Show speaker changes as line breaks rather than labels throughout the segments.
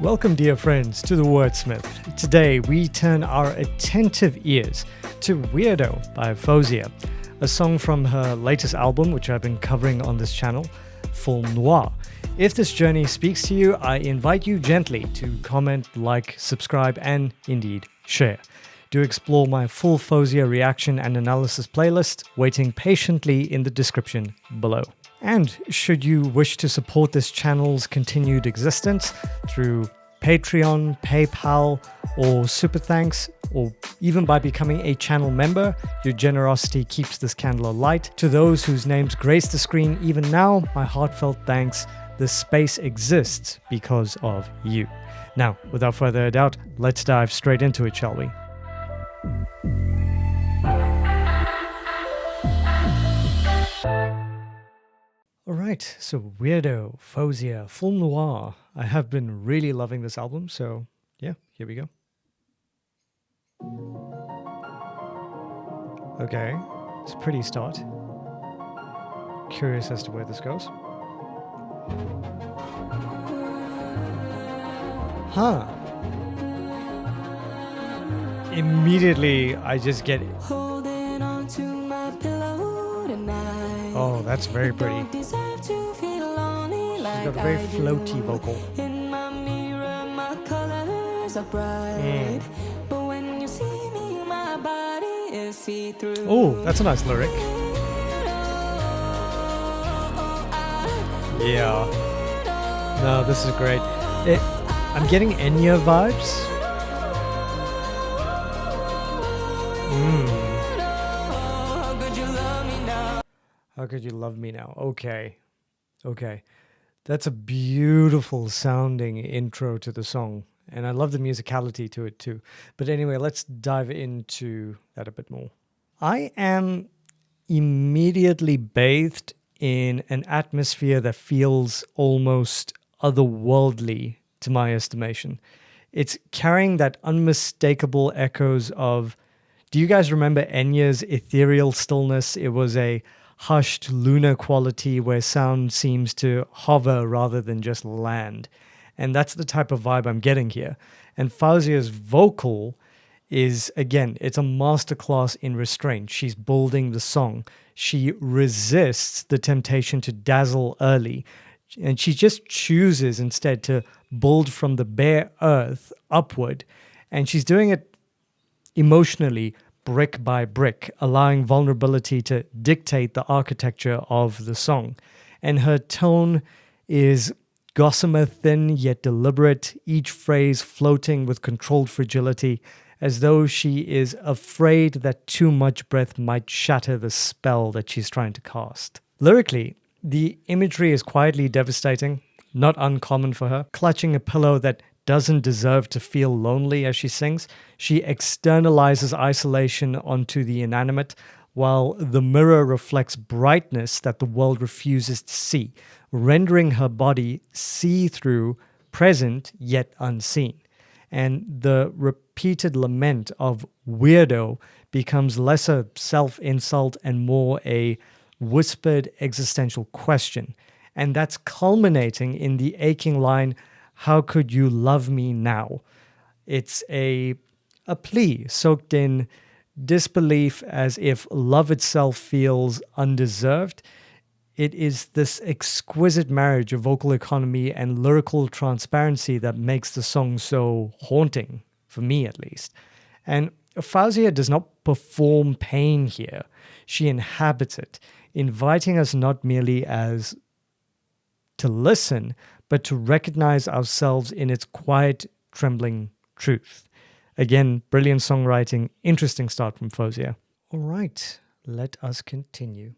Welcome, dear friends, to the Wordsmith. Today, we turn our attentive ears to Weirdo by Faouzia, a song from her latest album, which I've been covering on this channel, Film Noir. If this journey speaks to you, I invite you gently to comment, like, subscribe, and indeed, share. Do explore my full Faouzia reaction and analysis playlist, waiting patiently in the description below. And should you wish to support this channel's continued existence through Patreon, PayPal, or Super Thanks, or even by becoming a channel member, your generosity keeps this candle alight. To those whose names grace the screen even now, my heartfelt thanks. This space exists because of you. Now, without further ado, let's dive straight into it, shall we? Alright, so Weirdo, Faouzia, Film Noir. I have been really loving this album, so yeah, here we go. Okay, it's a pretty start. Curious as to where this goes. Huh. Immediately, I just get it. Oh, that's very pretty. She's got a very floaty vocal. Oh, that's a nice lyric. Yeah. No, this is great. I'm getting Enya vibes. How could you love me now? Okay. That's a beautiful sounding intro to the song. And I love the musicality to it too. But anyway, let's dive into that a bit more. I am immediately bathed in an atmosphere that feels almost otherworldly to my estimation. It's carrying that unmistakable echoes of... Do you guys remember Enya's ethereal stillness? It was a hushed lunar quality where sound seems to hover rather than just land. And that's the type of vibe I'm getting here. And Faouzia's vocal is, again, it's a masterclass in restraint. She's building the song. She resists the temptation to dazzle early. And she just chooses instead to build from the bare earth upward. And she's doing it emotionally, brick by brick, allowing vulnerability to dictate the architecture of the song. And her tone is gossamer thin yet deliberate, each phrase floating with controlled fragility, as though she is afraid that too much breath might shatter the spell that she's trying to cast. Lyrically, the imagery is quietly devastating, not uncommon for her, clutching a pillow that doesn't deserve to feel lonely as she sings. She externalizes isolation onto the inanimate, while the mirror reflects brightness that the world refuses to see, rendering her body see-through, present yet unseen. And the repeated lament of Weirdo becomes less a self-insult and more a whispered existential question. And that's culminating in the aching line, "How could you love me now?" It's a plea soaked in disbelief, as if love itself feels undeserved. It is this exquisite marriage of vocal economy and lyrical transparency that makes the song so haunting, for me at least. And Faouzia does not perform pain here. She inhabits it, inviting us not merely as to listen, but to recognize ourselves in its quiet, trembling truth. Again, brilliant songwriting, interesting start from Faouzia. All right, let us continue.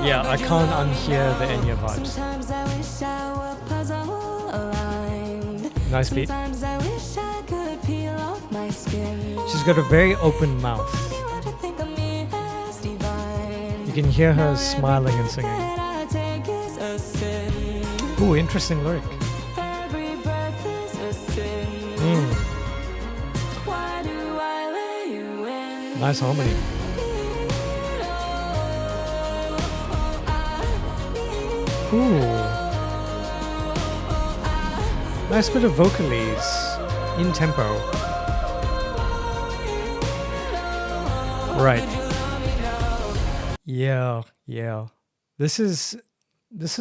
Yeah, I can't unhear the Enya vibes. Nice beat. She's got a very open mouth. You can hear her smiling and singing. Ooh, interesting lyric. Nice harmony. Ooh. Nice bit of vocalies in tempo. Right. Yeah, yeah. This is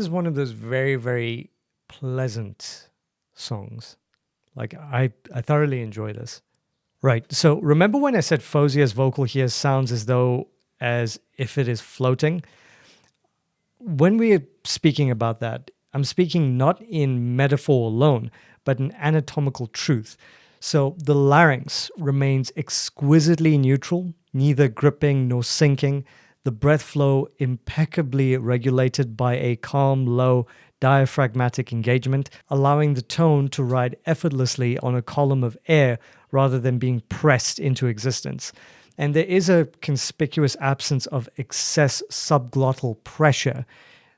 one of those very, very pleasant songs. Like I thoroughly enjoy this. Right. So remember when I said Fauzia's vocal here sounds as if it is floating? When we're speaking about that, I'm speaking not in metaphor alone, but in anatomical truth. So the larynx remains exquisitely neutral, neither gripping nor sinking, the breath flow impeccably regulated by a calm, low, diaphragmatic engagement, allowing the tone to ride effortlessly on a column of air rather than being pressed into existence. And there is a conspicuous absence of excess subglottal pressure.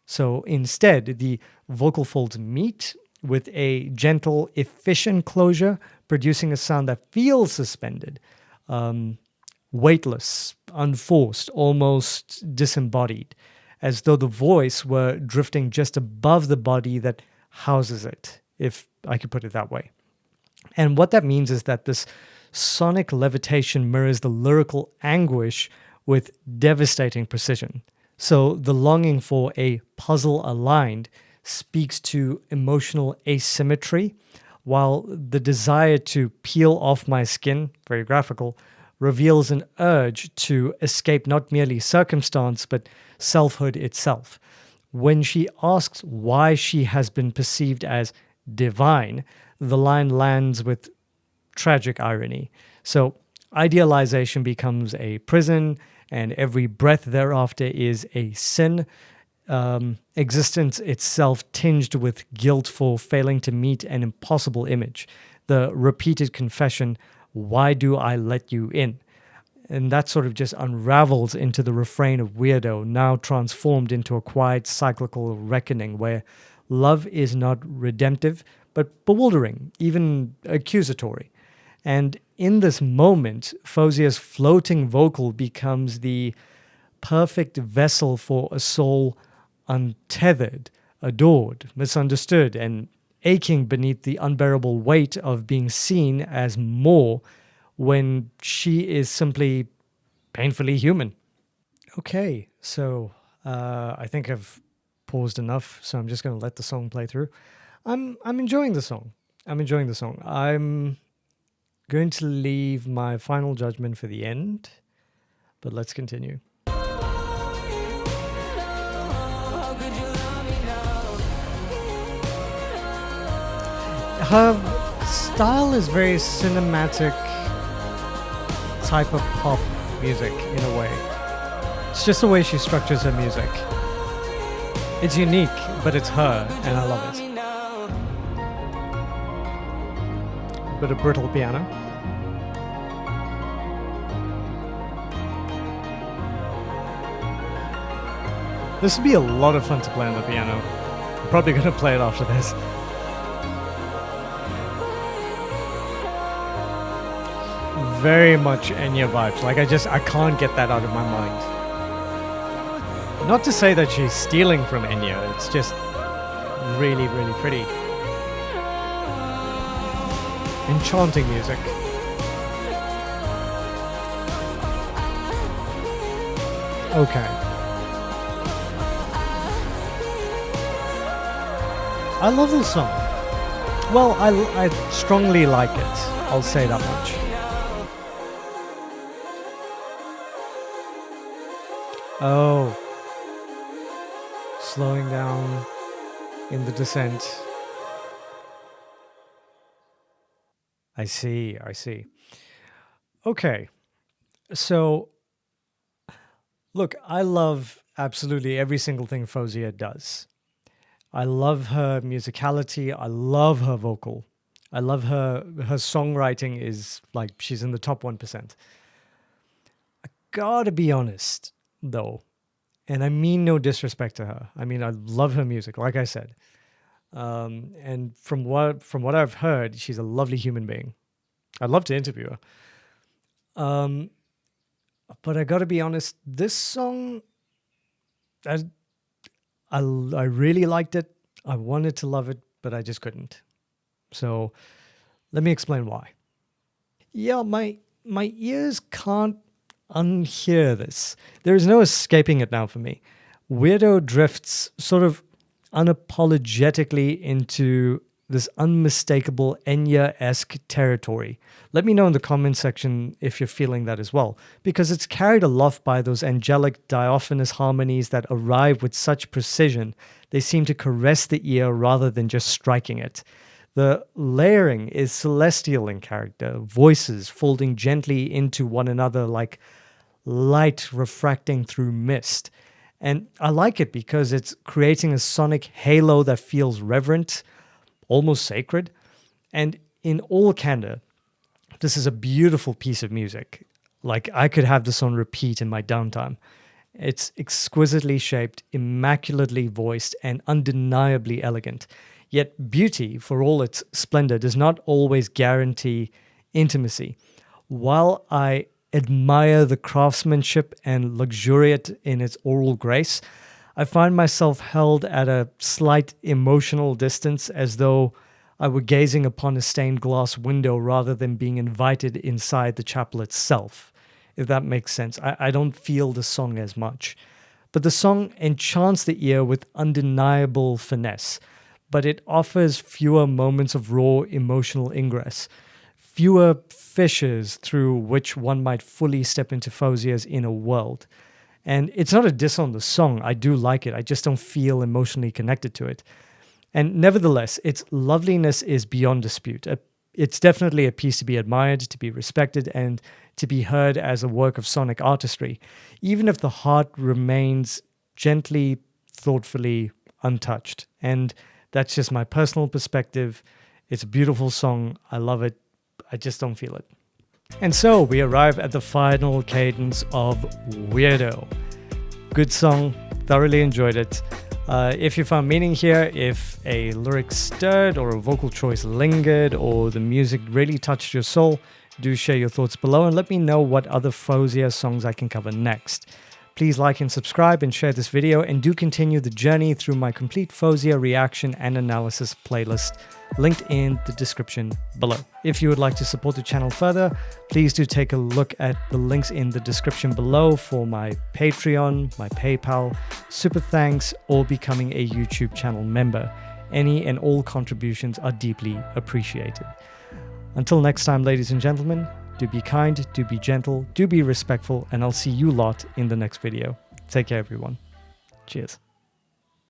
So instead, the vocal folds meet with a gentle, efficient closure, producing a sound that feels suspended, weightless, unforced, almost disembodied, as though the voice were drifting just above the body that houses it, if I could put it that way. And what that means is that this sonic levitation mirrors the lyrical anguish with devastating precision. So the longing for a puzzle aligned speaks to emotional asymmetry, while the desire to peel off my skin, very graphical, reveals an urge to escape not merely circumstance, but selfhood itself. When she asks why she has been perceived as divine, the line lands with tragic irony. So idealization becomes a prison, and every breath thereafter is a sin. Existence itself tinged with guilt for failing to meet an impossible image. The repeated confession, why do I let you in? And that sort of just unravels into the refrain of Weirdo, now transformed into a quiet cyclical reckoning where love is not redemptive, but bewildering, even accusatory. And in this moment, Fauzia's floating vocal becomes the perfect vessel for a soul untethered, adored, misunderstood, and aching beneath the unbearable weight of being seen as more when she is simply painfully human. Okay, so I think I've paused enough, so I'm just going to let the song play through. I'm enjoying the song. I'm going to leave my final judgment for the end, but let's continue. Her style is very cinematic type of pop music in a way. It's just the way she structures her music. It's unique, but it's her, and I love it. Bit of brittle piano. This would be a lot of fun to play on the piano. I'm probably going to play it after this. Very much Enya vibes. Like I can't get that out of my mind. Not to say that she's stealing from Enya, it's just really, really pretty. Enchanting music. Okay. I love this song. Well, I strongly like it. I'll say that much. Oh. Slowing down in the descent. I see. Okay. So, look, I love absolutely every single thing Faouzia does. I love her musicality. I love her vocal. I love her songwriting is like she's in the top 1%. I gotta be honest, though, and I mean no disrespect to her. I mean, I love her music, like I said. And from what I've heard, she's a lovely human being. I'd love to interview her. But I gotta be honest, this song, I really liked it. I wanted to love it, but I just couldn't. So let me explain why. Yeah, my ears can't unhear this. There is no escaping it now for me. Weirdo drifts sort of unapologetically into this unmistakable Enya-esque territory. Let me know in the comment section if you're feeling that as well, because it's carried aloft by those angelic diaphanous harmonies that arrive with such precision, they seem to caress the ear rather than just striking it. The layering is celestial in character, voices folding gently into one another like light refracting through mist. And I like it because it's creating a sonic halo that feels reverent, almost sacred. And in all candor, this is a beautiful piece of music. Like, I could have this on repeat in my downtime. It's exquisitely shaped, immaculately voiced, and undeniably elegant. Yet beauty, for all its splendor, does not always guarantee intimacy. While I admire the craftsmanship and luxuriate in its oral grace, I find myself held at a slight emotional distance, as though I were gazing upon a stained glass window rather than being invited inside the chapel itself, if that makes sense. I don't feel the song as much. But the song enchants the ear with undeniable finesse, but it offers fewer moments of raw emotional ingress, fewer fissures through which one might fully step into Fauzia's inner world. And it's not a diss on the song. I do like it. I just don't feel emotionally connected to it. And nevertheless, its loveliness is beyond dispute. It's definitely a piece to be admired, to be respected, and to be heard as a work of sonic artistry, even if the heart remains gently, thoughtfully untouched. And that's just my personal perspective. It's a beautiful song. I love it. I just don't feel it. And so we arrive at the final cadence of Weirdo. Good song, thoroughly enjoyed it. If you found meaning here, if a lyric stirred or a vocal choice lingered or the music really touched your soul, do share your thoughts below and let me know what other Faouzia songs I can cover next. Please like and subscribe and share this video, and do continue the journey through my complete Faouzia reaction and analysis playlist linked in the description below. If you would like to support the channel further, please do take a look at the links in the description below for my Patreon, my PayPal, super thanks, or becoming a YouTube channel member. Any and all contributions are deeply appreciated. Until next time, ladies and gentlemen, do be kind, do be gentle, do be respectful, and I'll see you lot in the next video. Take care, everyone. Cheers.